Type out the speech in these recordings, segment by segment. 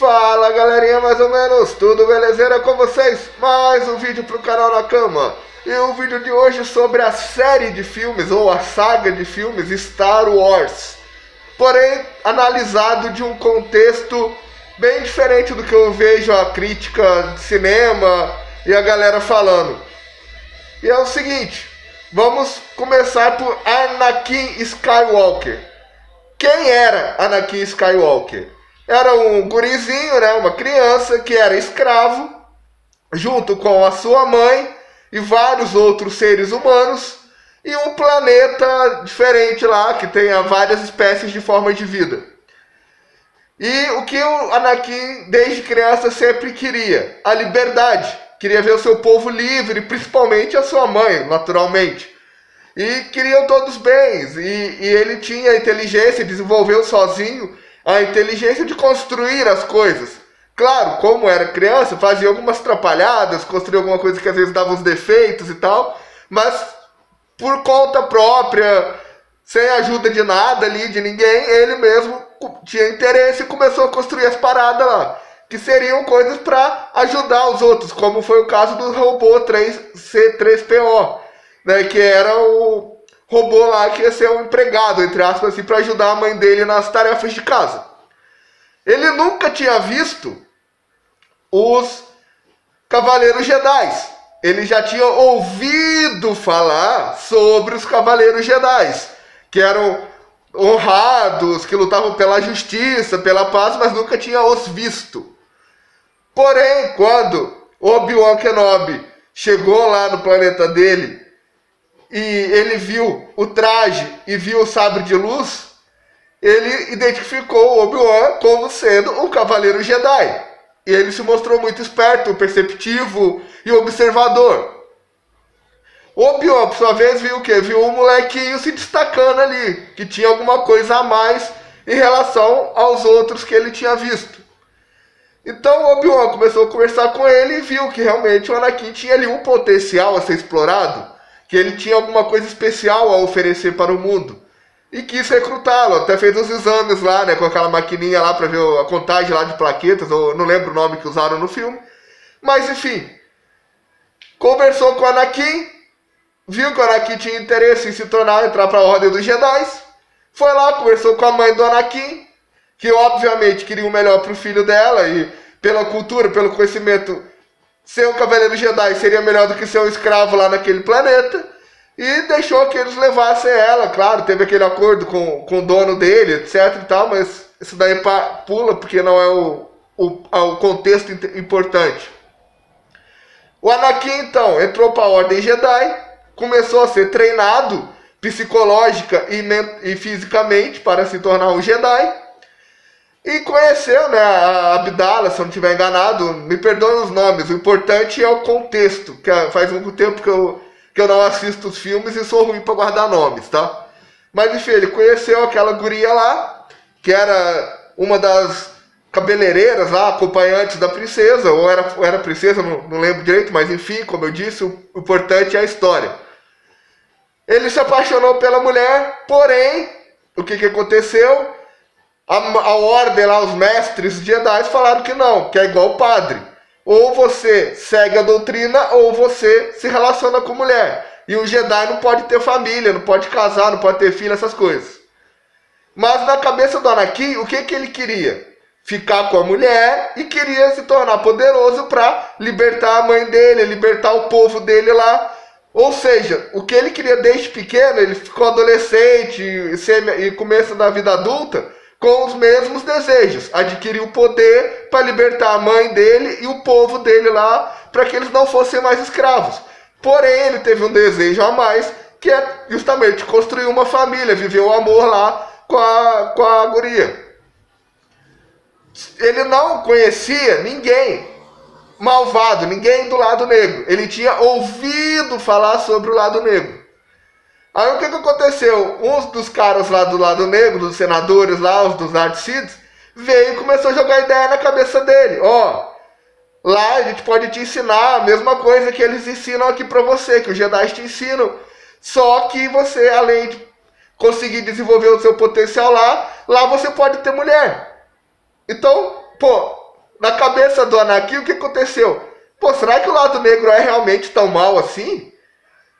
Fala galerinha, mais ou menos, tudo belezeira com vocês? Mais um vídeo pro canal Na Cama. E o vídeo de hoje é sobre a série de filmes, ou a saga de filmes Star Wars. Porém, analisado de um contexto bem diferente do que eu vejo a crítica de cinema e a galera falando. E é o seguinte, vamos começar por Anakin Skywalker. Quem era Anakin Skywalker? Era um gurizinho, né, uma criança que era escravo, junto com a sua mãe e vários outros seres humanos, e um planeta diferente lá, que tenha várias espécies de forma de vida. E o que o Anakin, desde criança, sempre queria? A liberdade. Queria ver o seu povo livre, principalmente a sua mãe, naturalmente. E queriam todos bens, e ele tinha a inteligência, desenvolveu sozinho a inteligência de construir as coisas. Claro, como era criança, fazia algumas atrapalhadas, construía alguma coisa que às vezes dava uns defeitos e tal, mas por conta própria, sem ajuda de nada ali, de ninguém, ele mesmo tinha interesse e começou a construir as paradas lá, que seriam coisas para ajudar os outros, como foi o caso do robô C3PO, né, que era o robô lá que ia ser um empregado, entre aspas, assim, para ajudar a mãe dele nas tarefas de casa. Ele nunca tinha visto os Cavaleiros Jedi. Ele já tinha ouvido falar sobre os Cavaleiros Jedi, que eram honrados, que lutavam pela justiça, pela paz, mas nunca tinha os visto. Porém, quando Obi-Wan Kenobi chegou lá no planeta dele, e ele viu o traje e viu o sabre de luz, ele identificou o Obi-Wan como sendo um Cavaleiro Jedi. E ele se mostrou muito esperto, perceptivo e observador. O Obi-Wan, por sua vez, viu o quê? Viu um molequinho se destacando ali, que tinha alguma coisa a mais em relação aos outros que ele tinha visto. Então o Obi-Wan começou a conversar com ele e viu que realmente o Anakin tinha ali um potencial a ser explorado, que ele tinha alguma coisa especial a oferecer para o mundo. E quis recrutá-lo, até fez os exames lá, né, com aquela maquininha lá para ver a contagem lá de plaquetas, eu não lembro o nome que usaram no filme. Mas enfim, conversou com o Anakin, viu que o Anakin tinha interesse em se tornar, entrar para a Ordem dos Jedi. Foi lá, conversou com a mãe do Anakin, que obviamente queria o melhor para o filho dela, e pela cultura, pelo conhecimento, ser um Cavaleiro Jedi seria melhor do que ser um escravo lá naquele planeta. E deixou que eles levassem ela, claro, teve aquele acordo com o dono dele, etc e tal, mas isso daí pula porque não é o contexto importante. O Anakin, então, entrou para a Ordem Jedi, começou a ser treinado psicológica e fisicamente para se tornar um Jedi. E conheceu, né, a Amidala, se eu não estiver enganado, me perdoem os nomes, o importante é o contexto, que faz muito tempo que eu não assisto os filmes e sou ruim para guardar nomes, tá? Mas enfim, ele conheceu aquela guria lá, que era uma das cabeleireiras lá, acompanhantes da princesa, ou era princesa, não lembro direito, mas enfim, como eu disse, o importante é a história. Ele se apaixonou pela mulher, porém, o que aconteceu? A ordem lá, os mestres Jedi falaram que não, que é igual o padre. Ou você segue a doutrina, ou você se relaciona com mulher. E o Jedi não pode ter família, não pode casar, não pode ter filho, essas coisas. Mas na cabeça do Anakin, o que ele queria? Ficar com a mulher e queria se tornar poderoso para libertar a mãe dele, libertar o povo dele lá. Ou seja, o que ele queria desde pequeno, ele ficou adolescente e começo da vida adulta, com os mesmos desejos, adquirir o poder para libertar a mãe dele e o povo dele lá, para que eles não fossem mais escravos. Porém, ele teve um desejo a mais, que é justamente construir uma família, viver o amor lá com a guria. Ele não conhecia ninguém malvado, ninguém do lado negro. Ele tinha ouvido falar sobre o lado negro. Aí o que aconteceu? Uns dos caras lá do lado negro, dos senadores lá, os dos Darth Sidious, veio e começou a jogar ideia na cabeça dele. Ó, lá a gente pode te ensinar a mesma coisa que eles ensinam aqui pra você, que os Jedi te ensinam. Só que você, além de conseguir desenvolver o seu potencial lá você pode ter mulher. Então, pô, na cabeça do Anakin, o que aconteceu? Pô, será que o lado negro é realmente tão mal assim?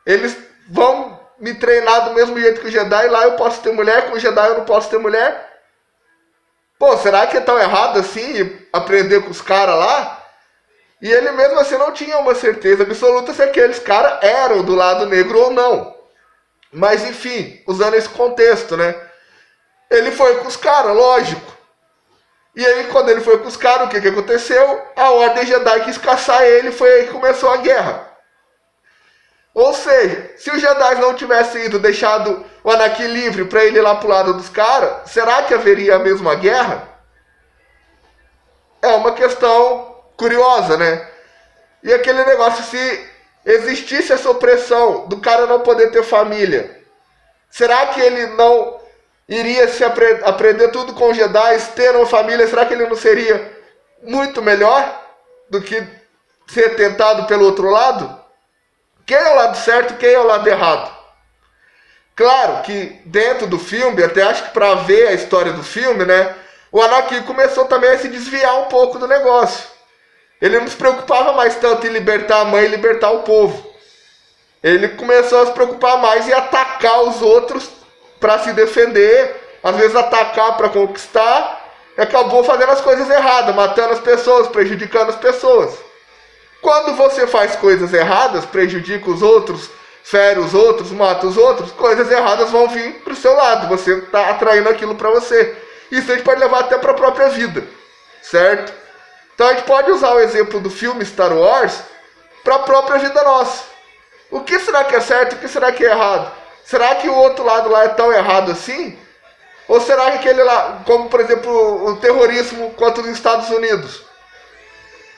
Eles vão me treinar do mesmo jeito que o Jedi, lá eu posso ter mulher, com o Jedi eu não posso ter mulher? Pô, será que é tão errado assim aprender com os caras lá? E ele mesmo assim não tinha uma certeza absoluta se aqueles caras eram do lado negro ou não. Mas enfim, usando esse contexto, né? Ele foi com os caras, lógico. E aí quando ele foi com os caras, o que aconteceu? A Ordem Jedi quis caçar ele, foi aí que começou a guerra. Ou seja, se os Jedi não tivessem ido deixado o Anakin livre para ele ir lá pro lado dos caras, será que haveria a mesma guerra? É uma questão curiosa, né? E aquele negócio, se existisse essa opressão do cara não poder ter família, será que ele não iria se aprender tudo com os Jedi, ter uma família? Será que ele não seria muito melhor do que ser tentado pelo outro lado? Quem é o lado certo, quem é o lado errado? Claro que dentro do filme, até acho que para ver a história do filme, né, o Anakin começou também a se desviar um pouco do negócio. Ele não se preocupava mais tanto em libertar a mãe e libertar o povo. Ele começou a se preocupar mais em atacar os outros para se defender, às vezes atacar para conquistar, e acabou fazendo as coisas erradas, matando as pessoas, prejudicando as pessoas. Quando você faz coisas erradas, prejudica os outros, fere os outros, mata os outros, coisas erradas vão vir para o seu lado, você está atraindo aquilo para você. Isso a gente pode levar até para a própria vida, certo? Então a gente pode usar o exemplo do filme Star Wars para a própria vida nossa. O que será que é certo e o que será que é errado? Será que o outro lado lá é tão errado assim? Ou será que aquele lá, como por exemplo o terrorismo contra os Estados Unidos?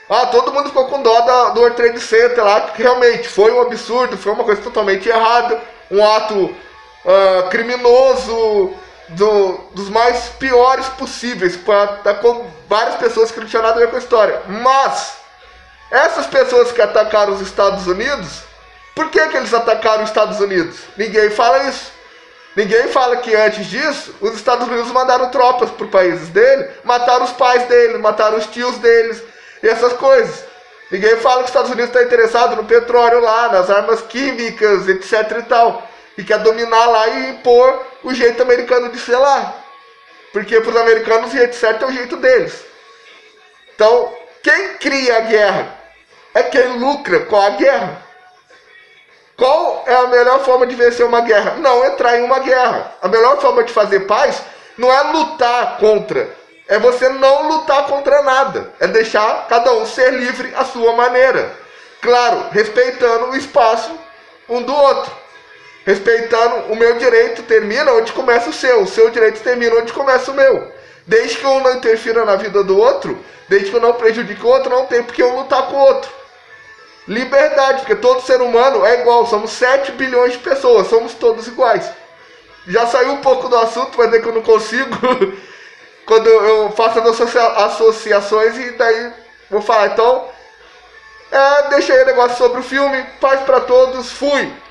Ah, todo mundo ficou com dó do World Trade Center lá, que realmente foi um absurdo, foi uma coisa totalmente errada, um ato criminoso, dos mais piores possíveis, com várias pessoas que não tinham nada a ver com a história. Mas, essas pessoas que atacaram os Estados Unidos, por que eles atacaram os Estados Unidos? Ninguém fala isso. Ninguém fala que antes disso, os Estados Unidos mandaram tropas para os países dele, mataram os pais dele, mataram os tios deles, e essas coisas. Ninguém fala que os Estados Unidos está interessado no petróleo lá, nas armas químicas, etc e tal. E quer dominar lá e impor o jeito americano de ser lá. Porque para os americanos o jeito certo é o jeito deles. Então, quem cria a guerra é quem lucra com a guerra. Qual é a melhor forma de vencer uma guerra? Não entrar em uma guerra. A melhor forma de fazer paz não é lutar contra. É você não lutar contra nada. É deixar cada um ser livre à sua maneira. Claro, respeitando o espaço um do outro. Respeitando o meu direito termina onde começa o seu direito termina onde começa o meu. Desde que eu não interfira na vida do outro, desde que eu não prejudique o outro, não tem porque eu lutar com o outro. Liberdade, porque todo ser humano é igual, somos 7 bilhões de pessoas, somos todos iguais. Já saiu um pouco do assunto, mas é que eu não consigo quando eu faço as associações e daí vou falar. Então, deixa aí o negócio sobre o filme, paz pra todos, fui!